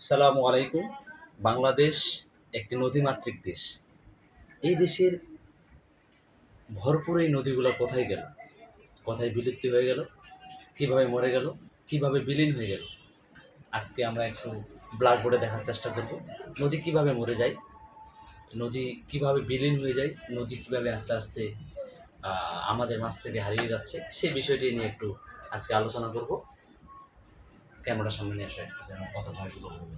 আসসালামু আলাইকুম। বাংলাদেশ একটি নদীমাতৃক দেশ। এই দেশের ভরপুর এই নদীগুলো কোথায় গেল, কোথায় বিলুপ্তি হয়ে গেল, কিভাবে মরে গেল, কিভাবে বিলীন হয়ে গেল, আজকে আমরা একটু ব্ল্যাকবোর্ডে দেখার চেষ্টা করব। নদী কিভাবে মরে যায়, নদী কিভাবে বিলীন হয়ে যায়, নদী কিভাবে আস্তে আস্তে আমাদের মাছ থেকে হারিয়ে যাচ্ছে, সেই বিষয়টি নিয়ে একটু আজকে আলোচনা করব। ক্যামেরার সামনে নিয়ে আসে যেন কথা ভয়গুলো বলবে।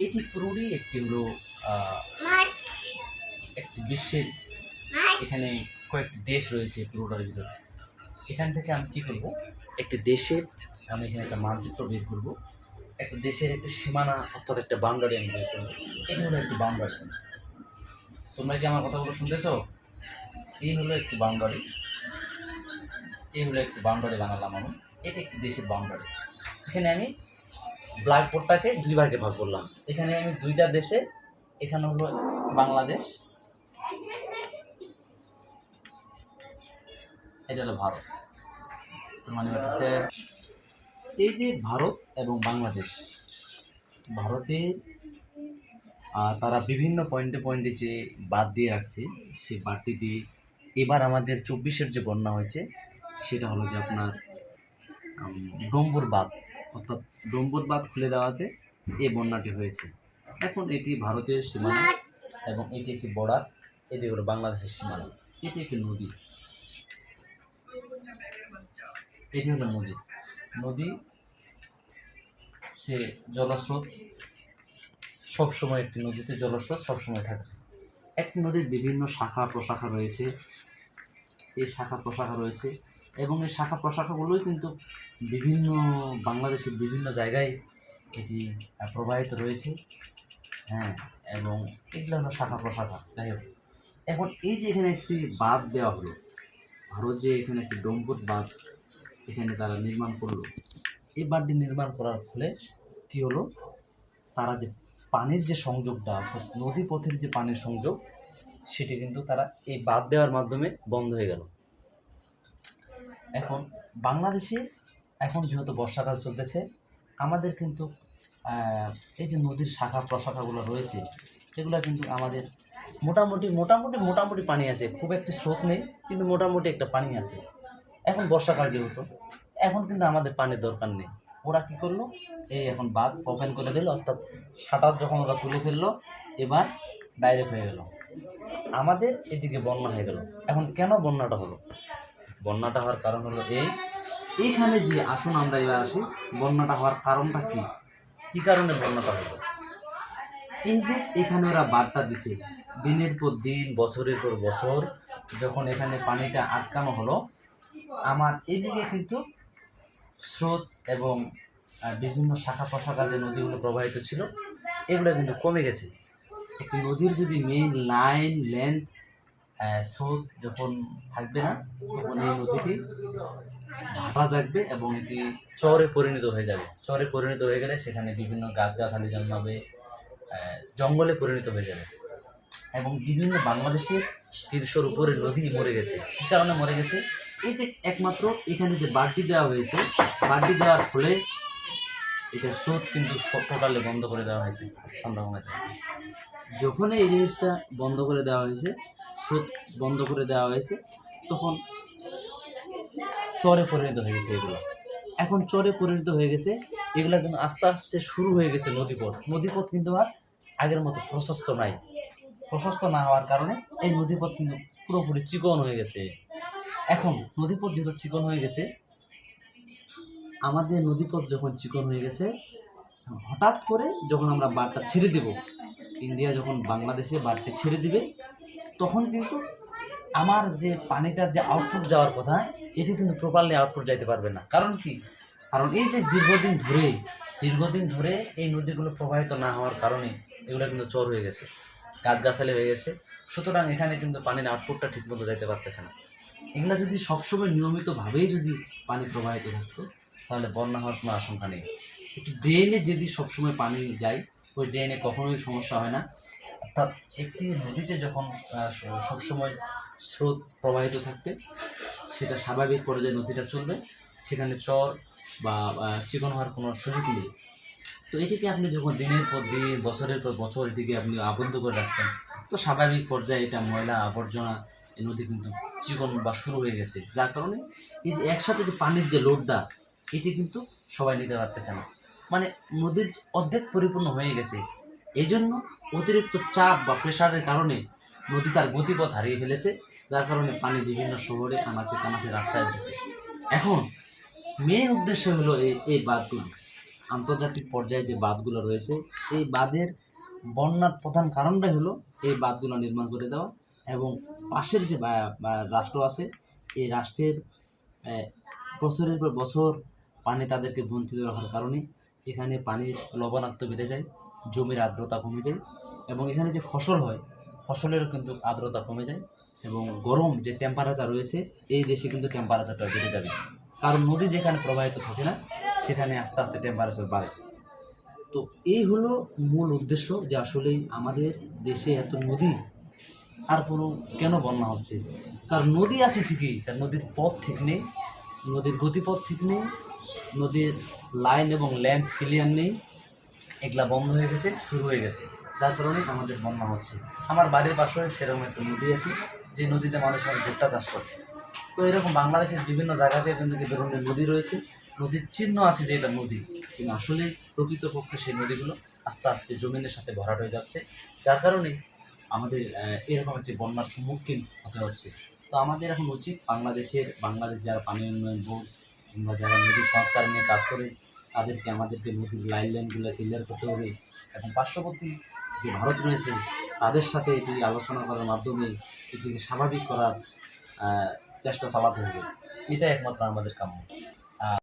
এটি পুরোটাই একটি হলো আহ, একটি বিশ্বের, এখানে কয়েকটি দেশ রয়েছে পুরোটার ভিতরে। এখান থেকে আমি কি করব, একটি দেশের, আমি এখানে একটা মানচিত্র বের করব, একটা দেশের একটি সীমানা অর্থাৎ একটা বাউন্ডারি আমি বের করবো। এই হলো একটি বাউন্ডারি। তোমরা কি আমার কথাগুলো শুনতেছো? এই হলো একটি বাউন্ডারি, এই হলো একটি বাউন্ডারি বানালাম আমি। এটা একটি দেশের বাউন্ডারি। এখানে আমি ব্ল্যাকবোর্ডটাকে দুই ভাগে ভাগ করলাম। এখানে আমি দুইটা দেশে, এখানে হলো বাংলাদেশ, এটা হলো ভারত। মানে হচ্ছে এই যে ভারত এবং বাংলাদেশ, ভারতের তারা বিভিন্ন পয়েন্টে পয়েন্টে যে বাঁধ দিয়ে রাখছে, সেই বাঁধটি দিয়ে এবার আমাদের 24-এর যে বন্যা হয়েছে সেটা হলো যে আপনার ডম্বুর বাঁধ, অর্থাৎ ডম্বুর বাঁধ খুলে দেওয়াতে এই বন্যাটি হয়েছে। এখন এটি ভারতের সীমানা এবং এটি একটি বর্ডার, এটি হলো বাংলাদেশের সীমানা। এটি একটি নদী, এটি হলো নদী। নদী সে জলস্রোত সবসময়, একটি নদীতে জলস্রোত সবসময় থাকে। একটি নদীর বিভিন্ন শাখা প্রশাখা রয়েছে, এই শাখা প্রশাখা রয়েছে এবং এই শাখা প্রশাখাগুলোই কিন্তু বিভিন্ন বাংলাদেশের বিভিন্ন জায়গায় এটি প্রবাহিত রয়েছে। হ্যাঁ, এবং এগুলো হলো শাখা প্রশাখা। যাই হোক, এখন এই যে এখানে একটি বাঁধ দেওয়া হলো, ভারত যে এখানে একটি ডম্বুর বাঁধ এখানে তারা নির্মাণ করলো, এই বাঁধটি নির্মাণ করার ফলে কী হলো, তারা যে পানির যে সংযোগটা, অর্থাৎ নদী পথের যে পানির সংযোগ, সেটি কিন্তু তারা এই বাঁধ দেওয়ার মাধ্যমে বন্ধ হয়ে গেল। এখন বাংলাদেশে এখন যেহেতু বর্ষাকাল চলতেছে, আমাদের কিন্তু এই যে নদীর শাখা প্রশাখাগুলো রয়েছে, এগুলো কিন্তু আমাদের মোটামুটি মোটামুটি মোটামুটি পানি আছে, খুব একটি স্রোত নেই, কিন্তু মোটামুটি একটা পানি আছে। এখন বর্ষাকাল যেহেতু, এখন কিন্তু আমাদের পানির দরকার নেই। ওরা কী করলো, এই এখন বাঁধ ওপেন করে দিল, অর্থাৎ শাটার যখন ওরা তুলে ফেললো, এবার ডাইরেক্ট হয়ে গেল, আমাদের এদিকে বন্যা হয়ে গেল। এখন কেন বন্যাটা হলো? বন্যাটা হওয়ার কারণ হলো এইখানে যে, আসুন আমরা এবার আসি, বন্যাটা হওয়ার কারণটা কি, কী কারণে বন্যাটা হলো? এই যে এখানে ওরা বার্তা দিচ্ছে, দিনের পর দিন বছরের পর বছর যখন এখানে পানিটা আটকানো হলো, আমার এদিকে কিন্তু স্রোত এবং বিভিন্ন শাখা প্রশাখা যে নদীগুলো প্রবাহিত ছিল, এগুলো কিন্তু কমে গেছে। একটি নদীর যদি মেইন লাইন লেন্থ স্রোত যখন থাকবে না, তখন এই নদীটি ভাটা জাগবে এবং এটি চরে পরিণত হয়ে যাবে। চরে পরিণত হয়ে গেলে সেখানে বিভিন্ন গাছগাছালি জন্মাবে, জঙ্গলে পরিণত হয়ে যাবে এবং বিভিন্ন বাংলাদেশের 300-র উপরে নদী মরে গেছে। কী কারণে মরে গেছে? এই যে একমাত্র এখানে যে বাড়তি দেওয়া হয়েছে, বাড়তি দেওয়ার ফলে এটা স্রোত কিন্তু টোটালি বন্ধ করে দেওয়া হয়েছে। সম্ভাবনাতে যখন এই জিনিসটা বন্ধ করে দেওয়া হয়েছে, স্রোত বন্ধ করে দেওয়া হয়েছে, তখন চরে পরিণত হয়ে গেছে এগুলো। এখন চরে পরিণত হয়ে গেছে এগুলো, কিন্তু আস্তে আস্তে শুরু হয়ে গেছে নদীপথ। নদীপথ কিন্তু আর আগের মতো প্রশস্ত নাই। প্রশস্ত না হওয়ার কারণে এই নদীপথ কিন্তু পুরোপুরি চিকন হয়ে গেছে। এখন নদীপথ যেহেতু চিকন হয়ে গেছে, আমাদের নদীপথ যখন চিকন হয়ে গেছে, হঠাৎ করে যখন আমরা বাঁধটা ছেড়ে দেব, ইন্ডিয়া যখন বাংলাদেশে বাঁধটি ছেড়ে দিবে, তখন কিন্তু আমার যে পানিটার যে আউটপুট যাওয়ার কথা, এটি কিন্তু প্রপারলি আউটপুট যাইতে পারবে না। কারণ কি? কারণ এই যে দীর্ঘদিন ধরে এই নদীগুলো প্রবাহিত না হওয়ার কারণে এগুলো কিন্তু চর হয়ে গেছে, গাছগাছালি হয়ে গেছে। সুতরাং এখানে কিন্তু পানির আউটপুটটা ঠিকমতো যাইতে পারতেছে না। এগুলো যদি সবসময় নিয়মিতভাবেই যদি পানি প্রবাহিত থাকতো, তাহলে বন্যা হওয়ার কোনো আশঙ্কা নেই। একটি ড্রেনে যদি সবসময় পানি যায়, ওই ড্রেনে কখনোই সমস্যা হয় না। অর্থাৎ একটি নদীতে যখন সবসময় স্রোত প্রবাহিত থাকবে, সেটা স্বাভাবিক পর্যায়ে নদীটা চলবে, সেখানে চর বা চিকন হওয়ার কোনো সুযোগ নেই। তো এটিকে আপনি যখন দিনের পর দিন বছরের পর বছর এটিকে আপনি আবদ্ধ করে রাখবেন, তো স্বাভাবিক পর্যায়ে এটা ময়লা আবর্জনা এই নদী কিন্তু জীবন বা শুরু হয়ে গেছে, যার কারণে এই যে একসাথে যে পানির যে লোডটা এটি কিন্তু সবাই নিতে পারতেছে না। মানে নদীর অর্ধেক পরিপূর্ণ হয়ে গেছে, এই জন্য অতিরিক্ত চাপ বা প্রেশারের কারণে নদী তার গতিপথ হারিয়ে ফেলেছে, যার কারণে পানি বিভিন্ন শহরে আনাচে কানাচে রাস্তায় উঠেছে। এখন মেন উদ্দেশ্য হলো এই বাঁধগুলো, আন্তর্জাতিক পর্যায়ে যে বাঁধগুলো রয়েছে এই বাঁধের বন্যার প্রধান কারণটাই হলো এই বাঁধগুলো নির্মাণ করে দেওয়া, এবং পাশের যে রাষ্ট্র আছে এই রাষ্ট্রের বছরের পর বছর পানি তাদেরকে বঞ্চিত রাখার কারণে এখানে পানির লবণাক্ত বেড়ে যায়, জমির আর্দ্রতা কমে যায়, এবং এখানে যে ফসল হয় ফসলেরও কিন্তু আর্দ্রতা কমে যায়, এবং গরম যে টেম্পারেচার রয়েছে এই দেশে কিন্তু টেম্পারেচারটা বেড়ে যাবে, কারণ নদী যেখানে প্রবাহিত থাকে না সেখানে আস্তে আস্তে টেম্পারেচার বাড়ে। তো এই হলো মূল উদ্দেশ্য যে আসলে আমাদের দেশে এত নদী তারপরও কেন বন্যা হচ্ছে। কারণ নদী আছে ঠিকই, তার নদীর পথ ঠিক নেই, নদীর গতিপথ ঠিক নেই, নদীর লাইন এবং লেন্থ ক্লিয়ার নেই, এগুলা বন্ধ হয়ে গেছে, শুরু হয়ে গেছে, যার কারণে আমাদের বন্যা হচ্ছে। আমার বাড়ির পাশে সেরকম একটা নদী আছে যে নদীতে মানুষ অনেক ভুট্টা চাষ করে। তো এরকম বাংলাদেশের বিভিন্ন জায়গাতে কিন্তু কি ধরনের নদী রয়েছে, নদীর চিহ্ন আছে যে এটা নদী, কিন্তু আসলে প্রকৃতপক্ষে সেই নদীগুলো আস্তে আস্তে জমিনের সাথে ভরাট হয়ে যাচ্ছে, যার কারণে আমাদের এরকম একটি বন্যার সম্মুখীন হতে হচ্ছে। তো আমাদের এখন উচিত বাংলাদেশ যারা পানি উন্নয়ন বোর্ড কিংবা যারা নদী সংস্কার নিয়ে কাজ করে আমাদেরকে নদীর লাইনগুলো ক্লিয়ার করতে হবে, এবং পার্শ্ববর্তী যে ভারত রয়েছে তাদের সাথে এটি আলোচনা করার মাধ্যমে এটিকে স্বাভাবিক করার চেষ্টা চালাতে হবে। এটাই একমাত্র আমাদের কাম্য।